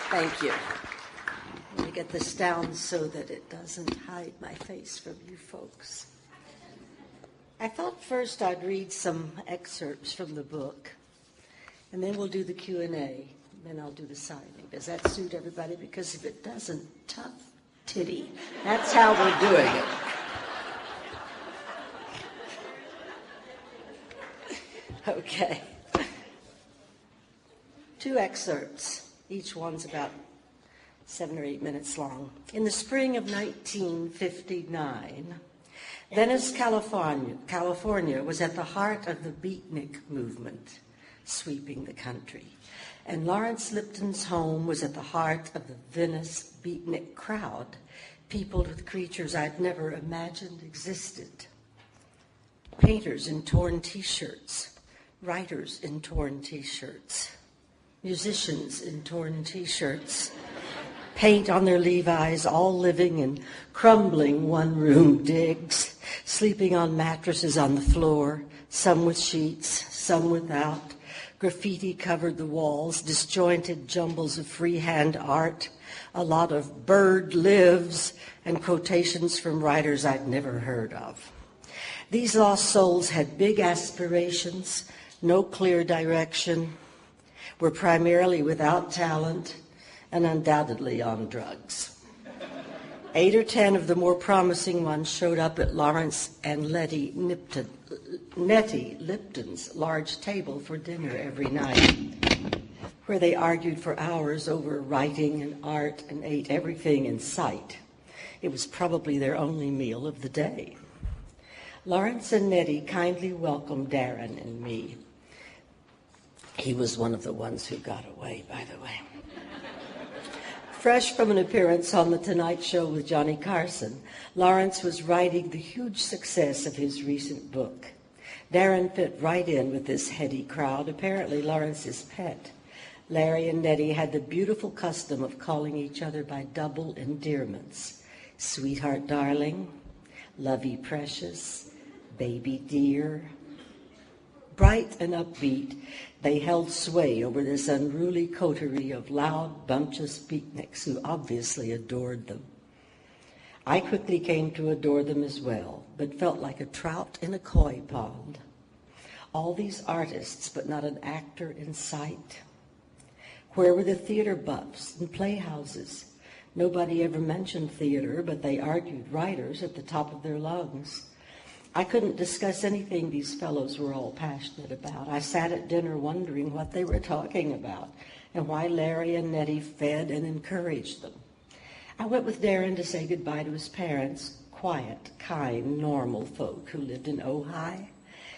Thank you. Let me get this down so that it doesn't hide my face from you folks. I thought first I'd read some excerpts from the book, and then we'll do the Q&A, then I'll do the signing. Does that suit everybody? Because if it doesn't, tough titty. That's how we're doing it. Okay. 2 excerpts. Each one's about 7 or 8 minutes long. In the spring of 1959, Venice, California was at the heart of the beatnik movement, sweeping the country. And Lawrence Lipton's home was at the heart of the Venice beatnik crowd, peopled with creatures I'd never imagined existed. Painters in torn T-shirts, writers in torn T-shirts, musicians in torn T-shirts, paint on their Levi's, all living in crumbling one-room digs, sleeping on mattresses on the floor, some with sheets, some without. Graffiti covered the walls, disjointed jumbles of freehand art, a lot of bird lives, and quotations from writers I'd never heard of. These lost souls had big aspirations, no clear direction, were primarily without talent, and undoubtedly on drugs. 8 or 10 of the more promising ones showed up at Lawrence and Nettie Lipton's large table for dinner every night, where they argued for hours over writing and art and ate everything in sight. It was probably their only meal of the day. Lawrence and Nettie kindly welcomed Darren and me. He was one of the ones who got away, by the way. Fresh from an appearance on The Tonight Show with Johnny Carson, Lawrence was writing the huge success of his recent book. Darren fit right in with this heady crowd, apparently Lawrence's pet. Larry and Nettie had the beautiful custom of calling each other by double endearments. Sweetheart darling, lovey precious, baby dear. Bright and upbeat, they held sway over this unruly coterie of loud, bumptious beatniks who obviously adored them. I quickly came to adore them as well, but felt like a trout in a koi pond. All these artists, but not an actor in sight. Where were the theater buffs and playhouses? Nobody ever mentioned theater, but they argued writers at the top of their lungs. I couldn't discuss anything these fellows were all passionate about. I sat at dinner wondering what they were talking about and why Larry and Nettie fed and encouraged them. I went with Darren to say goodbye to his parents, quiet, kind, normal folk who lived in Ojai,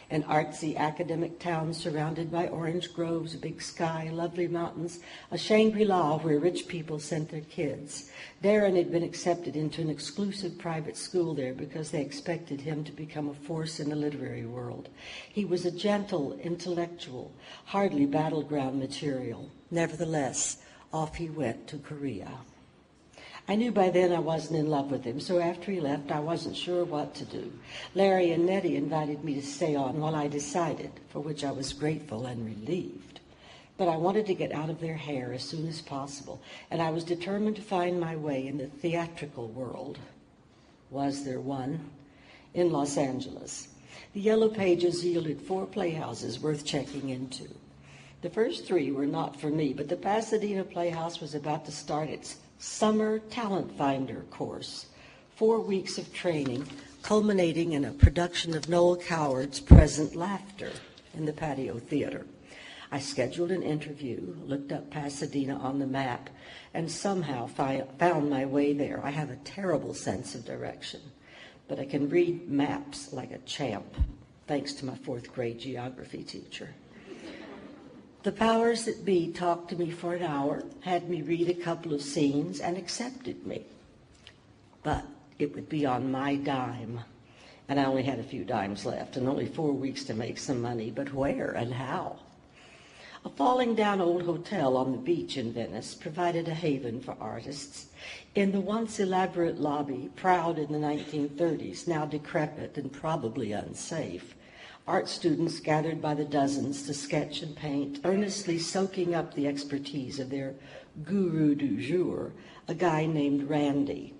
an artsy academic town surrounded by orange groves, a big sky, lovely mountains, a Shangri-La where rich people sent their kids. Darren had been accepted into an exclusive private school there because they expected him to become a force in the literary world. He was a gentle intellectual, hardly battleground material. Nevertheless, off he went to Korea. I knew by then I wasn't in love with him, so after he left, I wasn't sure what to do. Larry and Nettie invited me to stay on while I decided, for which I was grateful and relieved. But I wanted to get out of their hair as soon as possible, and I was determined to find my way in the theatrical world. Was there one? In Los Angeles. The Yellow Pages yielded 4 playhouses worth checking into. The first 3 were not for me, but the Pasadena Playhouse was about to start its Summer Talent Finder course, 4 weeks of training, culminating in a production of Noel Coward's Present Laughter in the Patio Theater. I scheduled an interview, looked up Pasadena on the map, and somehow found my way there. I have a terrible sense of direction, but I can read maps like a champ, thanks to my 4th grade geography teacher. The powers that be talked to me for an hour, had me read a couple of scenes, and accepted me. But it would be on my dime, and I only had a few dimes left, and only 4 weeks to make some money, but where and how? A falling-down old hotel on the beach in Venice provided a haven for artists. In the once elaborate lobby, proud in the 1930s, now decrepit and probably unsafe, Art students gathered by the dozens to sketch and paint, earnestly soaking up the expertise of their guru du jour, a guy named Randy.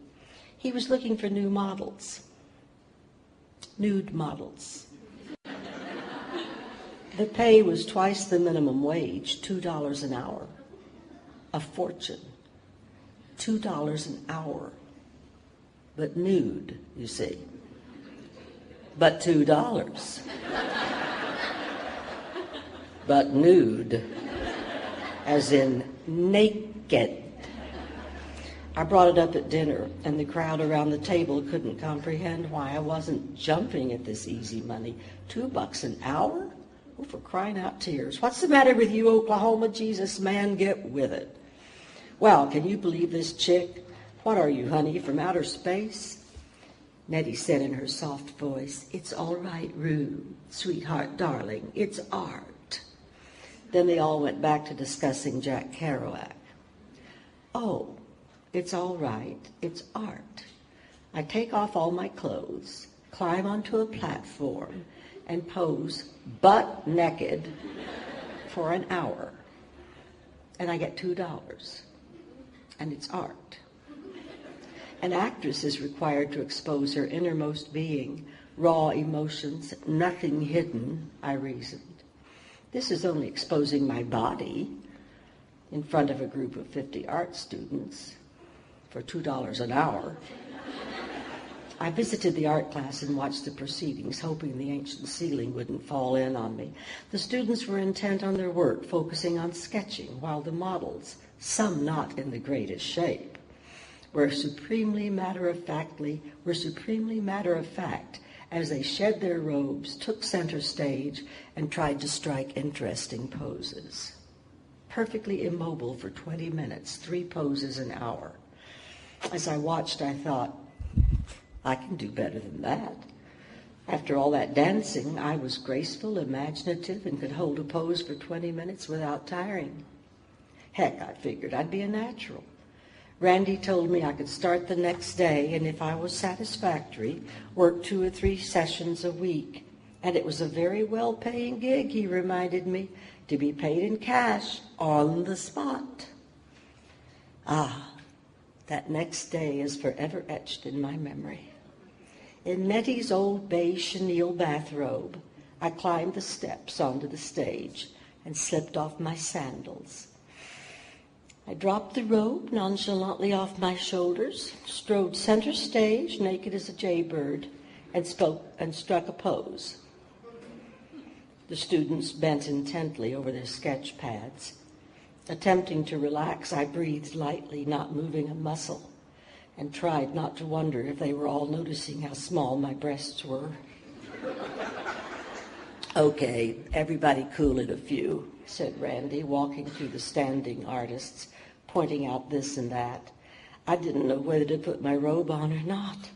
He was looking for new models, nude models. The pay was twice the minimum wage, $2 an hour. A fortune. $2 an hour. But nude, you see. But $2. But nude, as in naked. I brought it up at dinner, and the crowd around the table couldn't comprehend why I wasn't jumping at this easy money. $2 an hour? Oh, for crying out tears. What's the matter with you, Oklahoma? Jesus, man, get with it. Well, can you believe this chick? What are you, honey, from outer space? Nettie said in her soft voice, "It's all right, Rue, sweetheart, darling, it's art." Then they all went back to discussing Jack Kerouac. Oh, it's all right, it's art. I take off all my clothes, climb onto a platform, and pose butt naked for an hour. And I get $2. And it's art. An actress is required to expose her innermost being, raw emotions, nothing hidden, I reasoned. This is only exposing my body in front of a group of 50 art students for $2 an hour. I visited the art class and watched the proceedings, hoping the ancient ceiling wouldn't fall in on me. The students were intent on their work, focusing on sketching, while the models, some not in the greatest shape, were supremely matter of fact as they shed their robes, took center stage, and tried to strike interesting poses. Perfectly immobile for 20 minutes, 3 poses an hour. As I watched, I thought, I can do better than that. After all that dancing, I was graceful, imaginative, and could hold a pose for 20 minutes without tiring. Heck, I figured I'd be a natural. Randy told me I could start the next day, and if I was satisfactory, work 2 or 3 sessions a week. And it was a very well-paying gig, he reminded me, to be paid in cash on the spot. Ah, that next day is forever etched in my memory. In Nettie's old beige chenille bathrobe, I climbed the steps onto the stage and slipped off my sandals. I dropped the robe nonchalantly off my shoulders, strode center stage, naked as a jaybird, and struck a pose. The students bent intently over their sketch pads. Attempting to relax, I breathed lightly, not moving a muscle, and tried not to wonder if they were all noticing how small my breasts were. Okay, everybody cool it a few, said Randy, walking through the standing artists, pointing out this and that. I didn't know whether to put my robe on or not.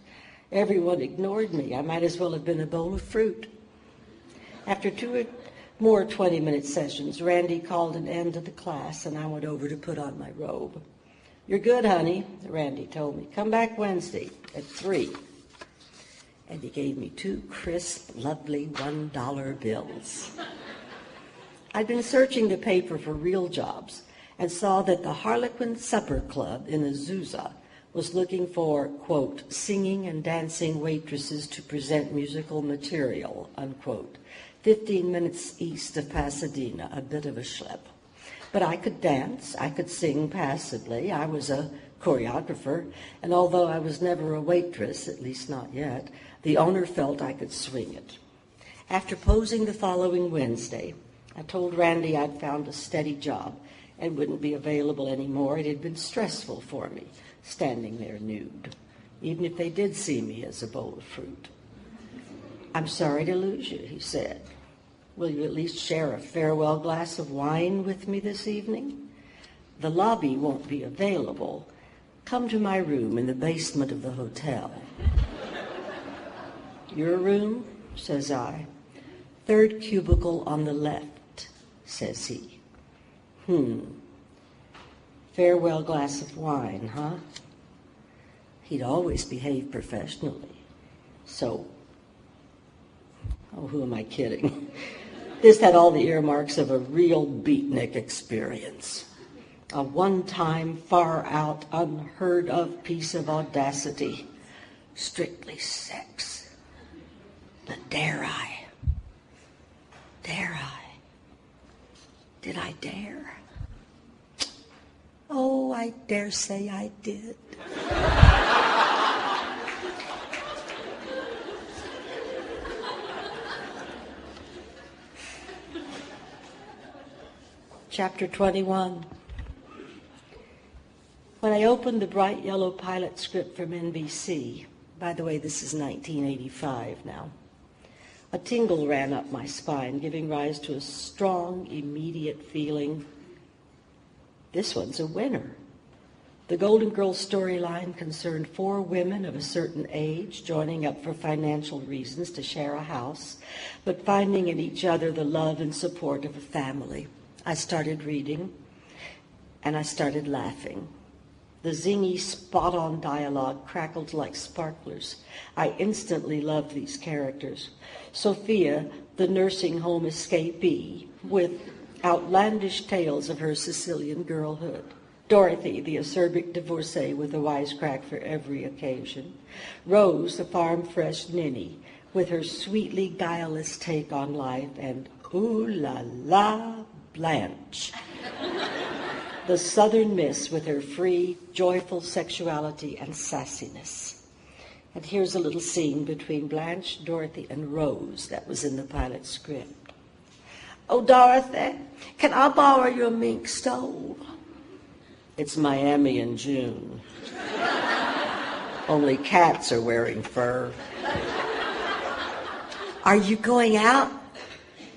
Everyone ignored me. I might as well have been a bowl of fruit. After 2 more 20-minute sessions, Randy called an end to the class, and I went over to put on my robe. You're good, honey, Randy told me. Come back Wednesday at 3. And he gave me 2 crisp, lovely $1 bills. I'd been searching the paper for real jobs and saw that the Harlequin Supper Club in Azusa was looking for, quote, singing and dancing waitresses to present musical material, unquote, 15 minutes east of Pasadena, a bit of a schlep. But I could dance, I could sing passably, I was a choreographer, and although I was never a waitress, at least not yet, the owner felt I could swing it. After posing the following Wednesday, I told Randy I'd found a steady job and wouldn't be available anymore. It had been stressful for me, standing there nude, even if they did see me as a bowl of fruit. I'm sorry to lose you, he said. Will you at least share a farewell glass of wine with me this evening? The lobby won't be available. Come to my room in the basement of the hotel. Your room, says I. 3rd cubicle on the left, says he. Farewell glass of wine, huh? He'd always behaved professionally. So, Oh, who am I kidding? This had all the earmarks of a real beatnik experience. A one-time, far-out, unheard-of piece of audacity. Strictly sex. But dare I? Dare I? Did I dare? Oh, I dare say I did. Chapter 21. When I opened the bright yellow pilot script from NBC, by the way, this is 1985 now, a tingle ran up my spine, giving rise to a strong, immediate feeling. This one's a winner. The Golden Girls storyline concerned 4 women of a certain age joining up for financial reasons to share a house, but finding in each other the love and support of a family. I started reading, and I started laughing. The zingy, spot-on dialogue crackled like sparklers. I instantly loved these characters. Sophia, the nursing home escapee, with outlandish tales of her Sicilian girlhood. Dorothy, the acerbic divorcee with a wisecrack for every occasion. Rose, the farm-fresh ninny, with her sweetly guileless take on life. And ooh la la, Blanche, the southern miss with her free, joyful sexuality and sassiness. And here's a little scene between Blanche, Dorothy, and Rose that was in the pilot script. Oh, Dorothy, can I borrow your mink stole? It's Miami in June. Only cats are wearing fur. Are you going out?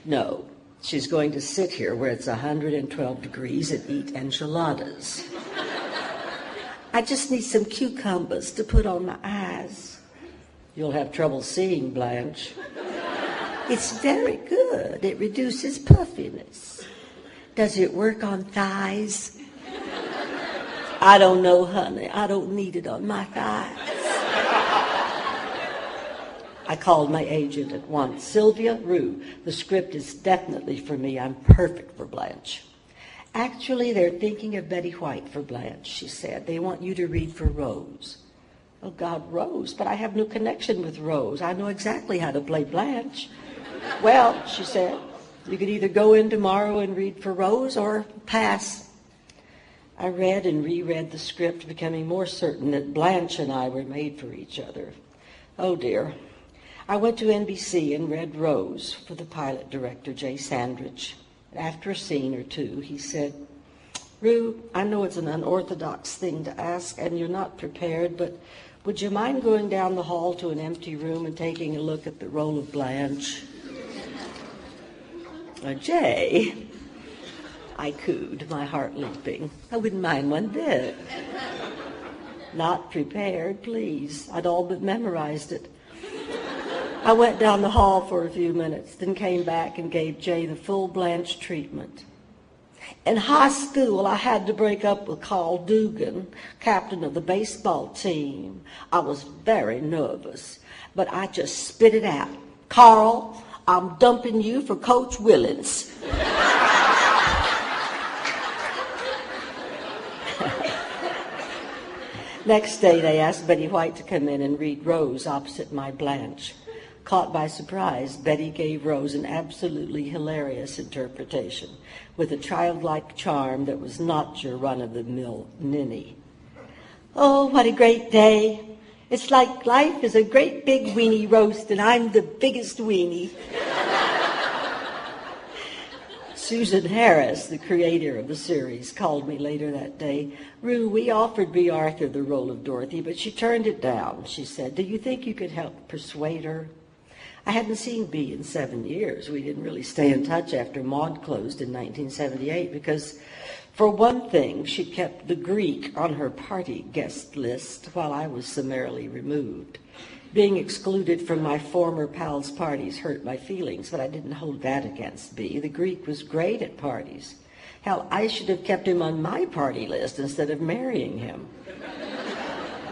No. She's going to sit here where it's 112 degrees and eat enchiladas. I just need some cucumbers to put on my eyes. You'll have trouble seeing, Blanche. It's very good. It reduces puffiness. Does it work on thighs? I don't know, honey. I don't need it on my thighs. I called my agent at once. Sylvia, Rue, the script is definitely for me. I'm perfect for Blanche. Actually, they're thinking of Betty White for Blanche, she said. They want you to read for Rose. Oh, God, Rose, but I have no connection with Rose. I know exactly how to play Blanche. Well, she said, you could either go in tomorrow and read for Rose or pass. I read and reread the script, becoming more certain that Blanche and I were made for each other. Oh, dear. I went to NBC and read Rose for the pilot director, Jay Sandridge. After a scene or two, he said, Rue, I know it's an unorthodox thing to ask, and you're not prepared, but would you mind going down the hall to an empty room and taking a look at the role of Blanche? Jay, I cooed, my heart leaping. I wouldn't mind one bit. Not prepared, please. I'd all but memorized it. I went down the hall for a few minutes, then came back and gave Jay the full Blanche treatment. In high school, I had to break up with Carl Dugan, captain of the baseball team. I was very nervous, but I just spit it out. Carl, I'm dumping you for Coach Willens. Next day, they asked Betty White to come in and read Rose opposite my Blanche. Caught by surprise, Betty gave Rose an absolutely hilarious interpretation with a childlike charm that was not your run-of-the-mill ninny. Oh, what a great day. It's like life is a great big weenie roast and I'm the biggest weenie. Susan Harris, the creator of the series, called me later that day. Rue, we offered B. Arthur the role of Dorothy, but she turned it down, she said. Do you think you could help persuade her? I hadn't seen Bea in 7 years. We didn't really stay in touch after Maud closed in 1978 because, for one thing, she kept the Greek on her party guest list while I was summarily removed. Being excluded from my former pals' parties hurt my feelings, but I didn't hold that against Bea. The Greek was great at parties. Hell, I should have kept him on my party list instead of marrying him.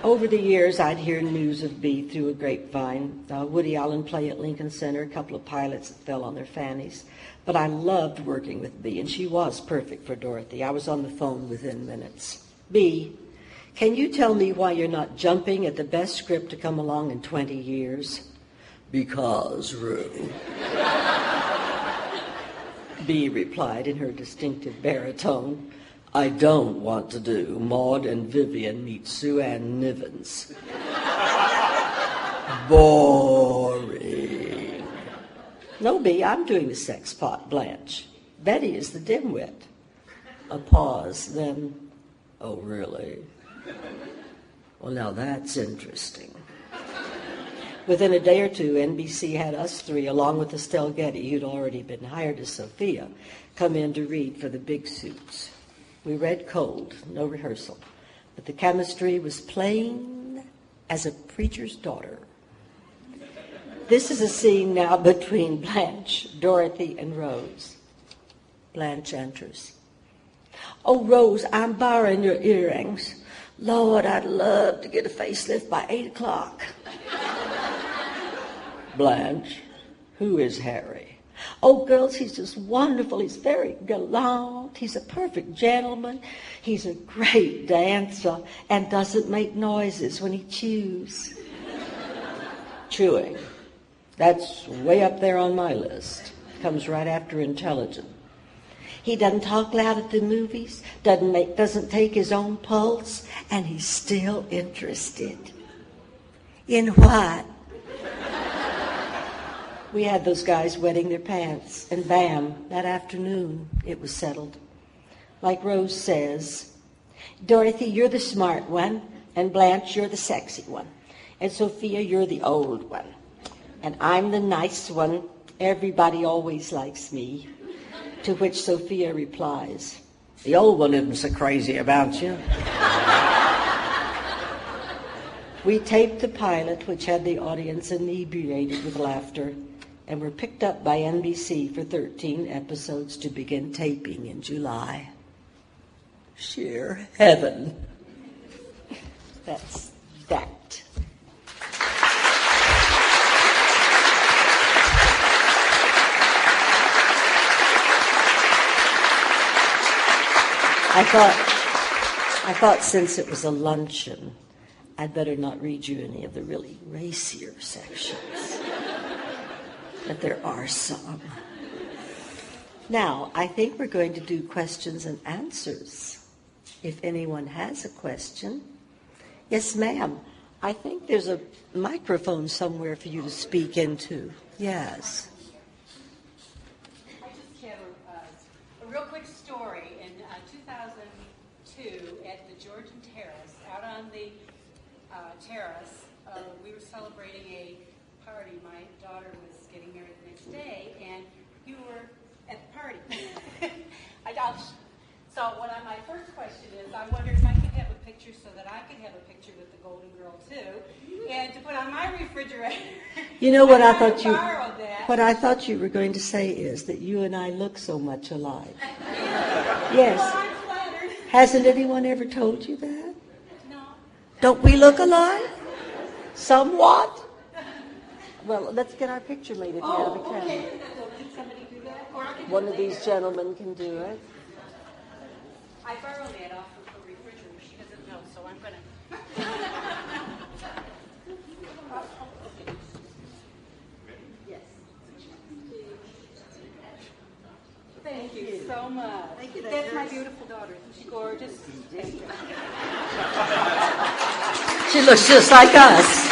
Over the years, I'd hear news of Bea through a grapevine. Woody Allen play at Lincoln Center, a couple of pilots that fell on their fannies. But I loved working with Bea, and she was perfect for Dorothy. I was on the phone within minutes. Bea, can you tell me why you're not jumping at the best script to come along in 20 years? Because, Rue. Bea replied in her distinctive baritone, I don't want to do Maud and Vivian meet Sue Ann Nivens. Boring. No, Bea, I'm doing the sex pot, Blanche. Betty is the dimwit. A pause, then, oh, really? Well, now that's interesting. Within a day or two, NBC had us three, along with Estelle Getty, who'd already been hired as Sophia, come in to read for the big suits. We read cold, no rehearsal, but the chemistry was plain as a preacher's daughter. This is a scene now between Blanche, Dorothy, and Rose. Blanche enters. Oh, Rose, I'm borrowing your earrings. Lord, I'd love to get a facelift by 8 o'clock. Blanche, who is Harry? Oh, girls, he's just wonderful. He's very gallant. He's a perfect gentleman. He's a great dancer and doesn't make noises when he chews. Chewing. That's way up there on my list. Comes right after intelligent. He doesn't talk loud at the movies, doesn't take his own pulse, and he's still interested. In what? We had those guys wetting their pants, and bam, that afternoon, it was settled. Like Rose says, Dorothy, you're the smart one, and Blanche, you're the sexy one, and Sophia, you're the old one, and I'm the nice one. Everybody always likes me. To which Sophia replies, the old one isn't so crazy about you. We taped the pilot, which had the audience inebriated with laughter, and were picked up by NBC for 13 episodes to begin taping in July. Sheer heaven. That's that. I thought since it was a luncheon, I'd better not read you any of the really racier sections. But there are some. Now, I think we're going to do questions and answers. If anyone has a question. Yes, ma'am. I think there's a microphone somewhere for you to speak into. Yes. I just have a real quick story. In 2002, at the Georgian Terrace, out on the terrace, we were celebrating a party. My daughter was getting married the next day, and you were at the party. So my first question is, I wonder if I could have a picture so that I could have a picture with the Golden Girl too, and to put on my refrigerator. You know what I thought you were going to say is that you and I look so much alike. Yes. Well, I'm flattered. Hasn't anyone ever told you that? No. Don't we look alike? Somewhat. Well, let's get our picture made if you have a camera. Okay. Can somebody do that? Or I can One of these gentlemen can do it. I borrowed that off of her refrigerator. She doesn't know, so I'm going to... Yes. Thank you so much. Thank you. That's my beautiful daughter. She's gorgeous. Thank you. She looks just like us.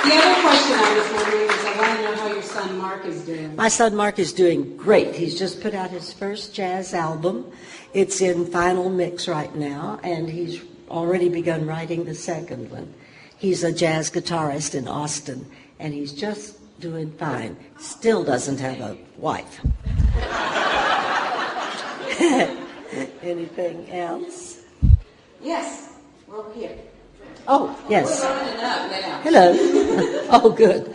The other question I was wondering is, I want to know how your son Mark is doing. My son Mark is doing great. He's just put out his first jazz album. It's in final mix right now, and he's already begun writing the second one. He's a jazz guitarist in Austin, and he's just doing fine. Still doesn't have a wife. Anything else? Yes, we're over here. Oh, yes. We're running up now. Hello. Oh, good.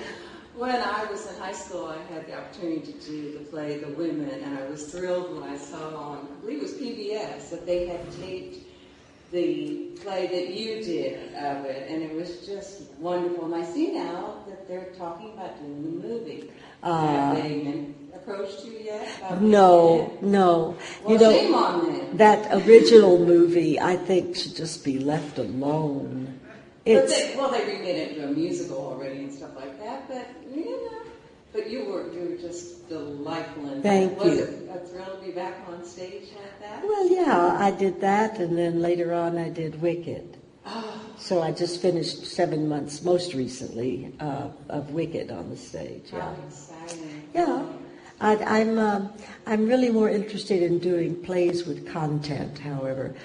When I was in high school, I had the opportunity to do the play The Women, and I was thrilled when I saw on, I believe it was PBS, that they had taped the play that you did of it, and it was just wonderful. And I see now that they're talking about doing the movie. Have they approached you yet? No. Well, shame on them. That original movie, I think, should just be left alone. They remade it into a musical already and stuff like that, but But you were just delightful. And Thank you. Was it a thrill to be back on stage like that? Well, yeah, I did that, and then later on I did Wicked. Oh. So I just finished 7 months, most recently, of Wicked on the stage. Yeah. How exciting. Yeah. I'm really more interested in doing plays with content, however,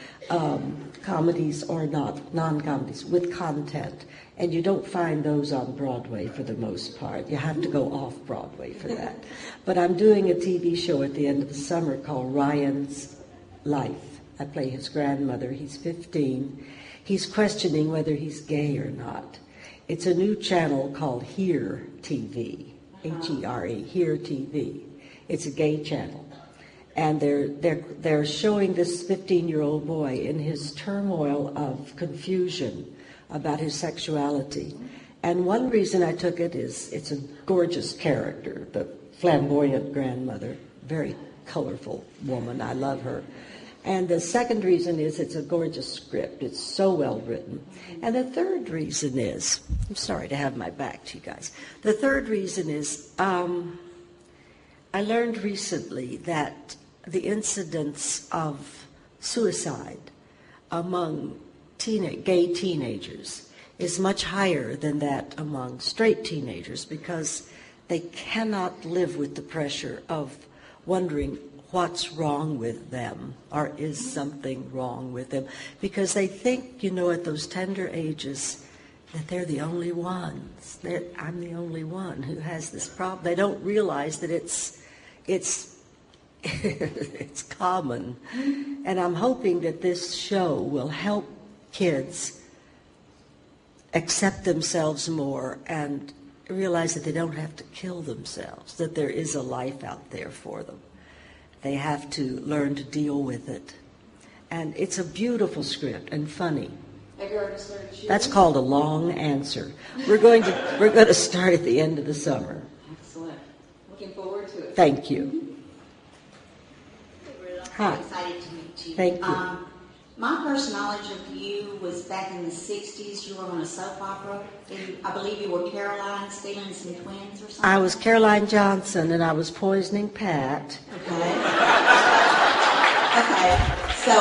comedies or not, non-comedies, with content. And you don't find those on Broadway for the most part. You have to go off Broadway for that. But I'm doing a TV show at the end of the summer called Ryan's Life. I play his grandmother. He's 15. He's questioning whether he's gay or not. It's a new channel called Here TV. H-E-R-E, Here TV. It's a gay channel. And they're showing this 15-year-old boy in his turmoil of confusion about his sexuality. And one reason I took it is it's a gorgeous character, the flamboyant grandmother, very colorful woman. I love her. And the second reason is it's a gorgeous script. It's so well written. And the third reason is, I'm sorry to have my back to you guys. The third reason is I learned recently that the incidence of suicide among gay teenagers is much higher than that among straight teenagers because they cannot live with the pressure of wondering what's wrong with them, or is something wrong with them, because they think, at those tender ages that they're the only ones, that I'm the only one who has this problem. They don't realize that it's it's common. And I'm hoping that this show will help kids accept themselves more and realize that they don't have to kill themselves, that there is a life out there for them. They have to learn to deal with it. And it's a beautiful script and funny. Have you already started shooting? That's called A Long Answer. We're going to start at the end of the summer. Excellent. Looking forward to it. Thank you. I'm excited to meet you. Thank you. My first knowledge of you was back in the 60s. You were on a soap opera. And I believe you were Caroline stealing some twins or something. I was Caroline Johnson, and I was poisoning Pat. Okay. So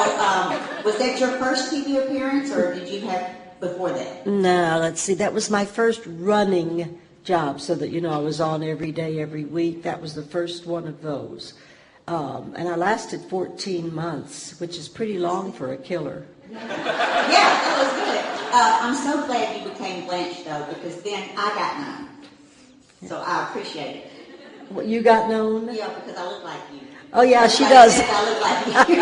was that your first TV appearance, or did you have before that? No, let's see. That was my first running job, so that, I was on every day, every week. That was the first one of those. And I lasted 14 months, which is pretty long for a killer. Yeah, that was good. I'm so glad you became Blanche, though, because then I got known. So I appreciate it. What, you got known? Yeah, because I look like you. Oh, yeah, she does. I look like you.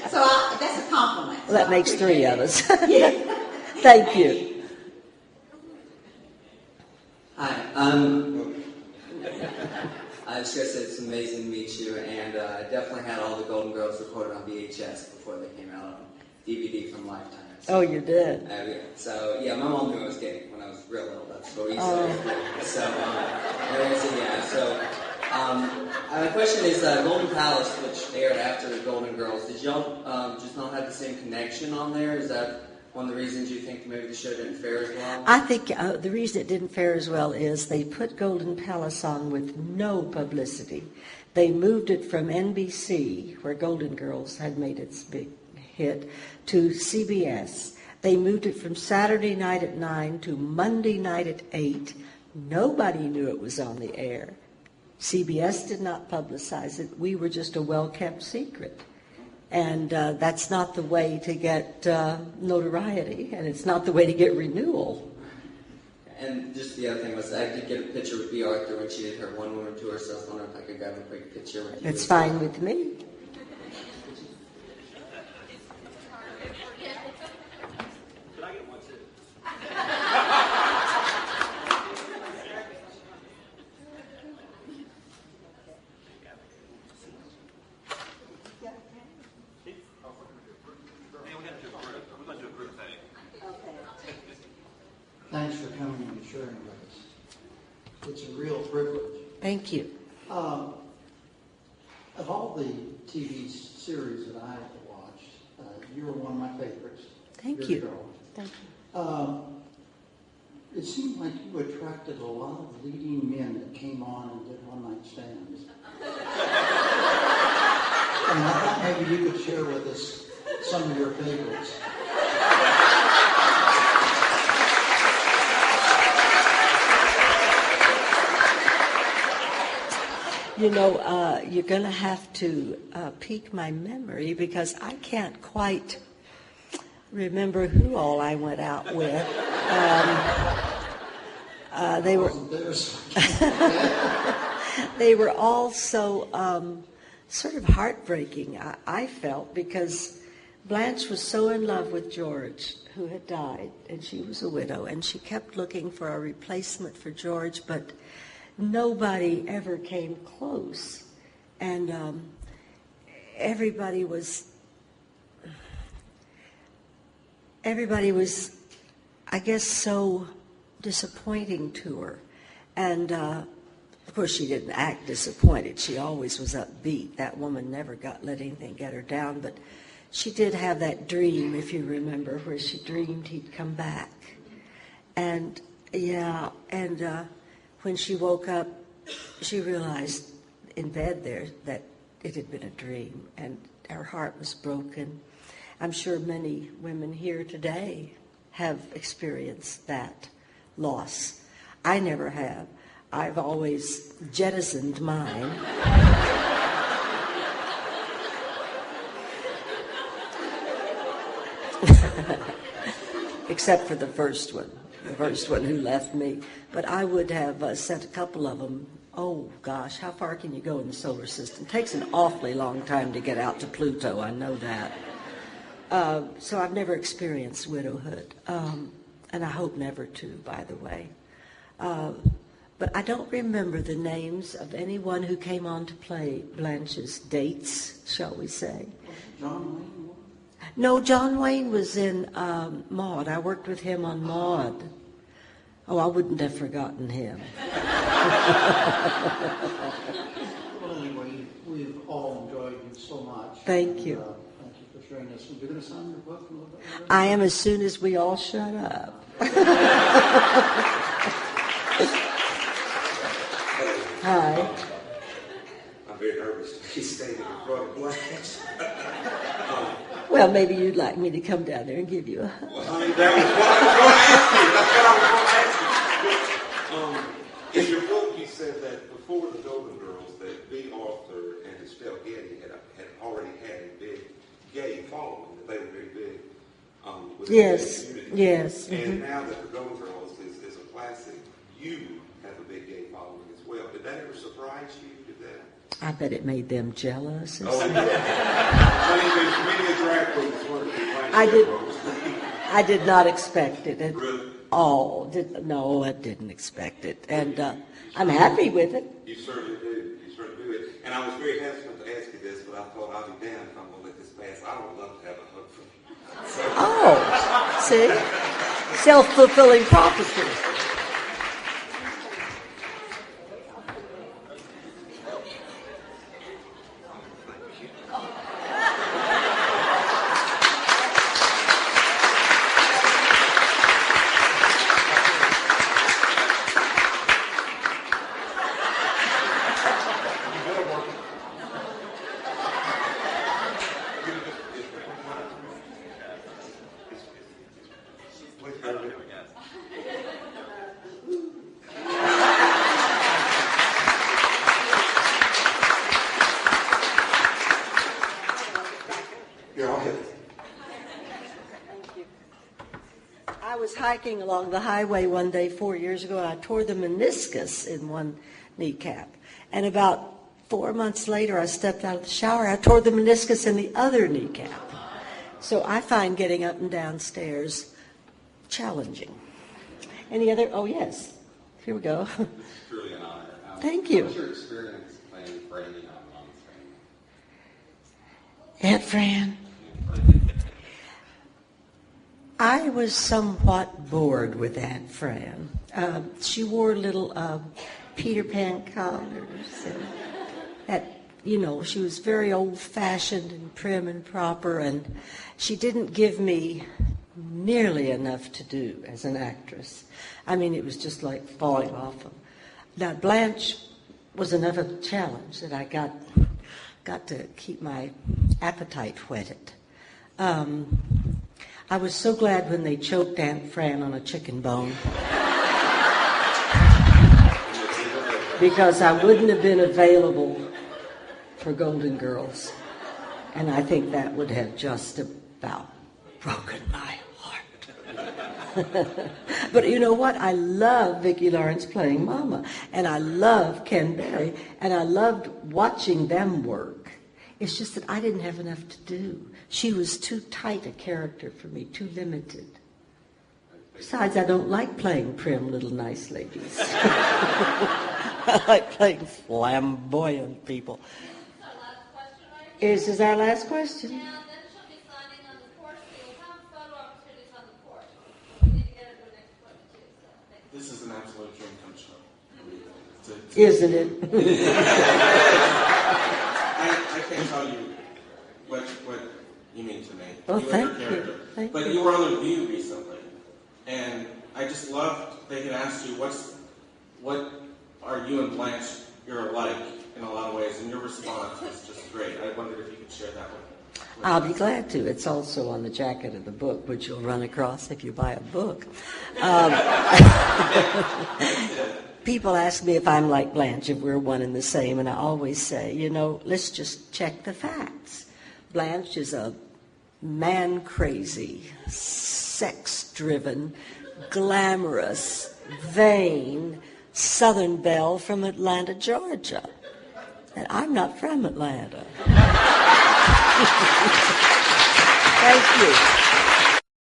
So that's a compliment. Well, that makes three of us. Yeah. Thank you. Hi, I was going to say it's amazing to meet you, and I definitely had all the Golden Girls recorded on VHS before they came out on DVD from Lifetime. Oh, you did? Yeah. So, yeah, my mom knew I was gay when I was real little. That's what we said. The question is Golden Palace, which aired after the Golden Girls. Did y'all just not have the same connection on there? Is that one of the reasons you think maybe the show didn't fare as well? I think the reason it didn't fare as well is they put Golden Palace on with no publicity. They moved it from NBC, where Golden Girls had made its big hit, to CBS. They moved it from Saturday night at 9 to Monday night at 8. Nobody knew it was on the air. CBS did not publicize it. We were just a well-kept secret. And that's not the way to get notoriety, and it's not the way to get renewal. And just the other thing was, I did get a picture with Bea Arthur when she did her one-woman tour, so I was wondering if I could grab a quick picture with you. It's fine with me. It's a real privilege. Thank you. Of all the TV series that I watched, you were one of my favorites. Thank Your you. Girl. Thank you. It seemed like you attracted a lot of leading men that came on and did one-night stands. And I thought maybe you could share with us some of your favorites. You know, you're going to have to pique my memory because I can't quite remember who all I went out with. They were they were all so sort of heartbreaking, I felt, because Blanche was so in love with George, who had died, and she was a widow, and she kept looking for a replacement for George, but nobody ever came close. And everybody was, I guess, so disappointing to her. And of course, she didn't act disappointed. She always was upbeat. That woman never let anything get her down. But she did have that dream, if you remember, where she dreamed he'd come back. And when she woke up, she realized in bed there that it had been a dream, and her heart was broken. I'm sure many women here today have experienced that loss. I never have. I've always jettisoned mine. Except for the first one who left me. But I would have sent a couple of them. Oh, gosh, how far can you go in the solar system? It takes an awfully long time to get out to Pluto, I know that. So I've never experienced widowhood, and I hope never to, by the way. But I don't remember the names of anyone who came on to play Blanche's dates, shall we say. John Wayne? No, John Wayne was in Maud. I worked with him on Maud. Oh, I wouldn't have forgotten him. Well, anyway, we've all enjoyed you so much. Thank you. Thank you for sharing this. You're going to sign your book a little bit later? I am, as soon as we all shut up. Hi. I'm very nervous to be standing in front of Blanche. Well, maybe you'd like me to come down there and give you a hug. Well, honey, that was what I was going to ask you. That's what I was going to ask you. In your book, you said that before the Golden Girls, that B. Arthur and Estelle Getty had already had a big gay following, that they were very big with the gay community. Yes. And now that the Golden Girls is a classic, you have a big gay following as well. Did that ever surprise you? I bet it made them jealous. Oh, yeah. There's many a drag queens wanting to be Blanche. I did not expect it at Really? all. No, I didn't expect it. And I'm happy with it. You certainly do. You certainly do. And I was very hesitant to ask you this, but I thought I'll be damned if I'm going to let this pass. I would love to have a hug from you. So. Oh, see? Self-fulfilling prophecy. Hiking along the highway one day 4 years ago, and I tore the meniscus in one kneecap. And about 4 months later, I stepped out of the shower. I tore the meniscus in the other kneecap. So I find getting up and down stairs challenging. Any other? Oh, yes. Here we go. It's truly an honor. Thank you. What was your experience playing Franny on Aunt Fran. I was somewhat bored with Aunt Fran. She wore little Peter Pan collars. And that, she was very old-fashioned and prim and proper, and she didn't give me nearly enough to do as an actress. I mean, it was just like falling off of. Now, Blanche was another challenge that I got to keep my appetite whetted. I was so glad when they choked Aunt Fran on a chicken bone. Because I wouldn't have been available for Golden Girls. And I think that would have just about broken my heart. But you know what? I love Vicki Lawrence playing Mama. And I love Ken Berry. And I loved watching them work. It's just that I didn't have enough to do. She was too tight a character for me, too limited. Besides, I don't like playing prim little nice ladies. I like playing flamboyant people. Is our last question? Yeah, then she'll be signing on the porch. We'll have photo opportunities on the porch. We need to get her to the next one, too. So this is an absolute dream come true. Isn't it? I can't tell you what you mean to me. Well, you thank and your character. you. But you were on The View recently, and I just loved they had asked you, what are you and Blanche, you're alike in a lot of ways, and your response was just great. I wondered if you could share that with I'll be glad to. It's also on the jacket of the book, which you'll run across if you buy a book. People ask me if I'm like Blanche, if we're one and the same, and I always say, let's just check the facts. Blanche is a man-crazy, sex-driven, glamorous, vain Southern belle from Atlanta, Georgia. And I'm not from Atlanta. Thank you.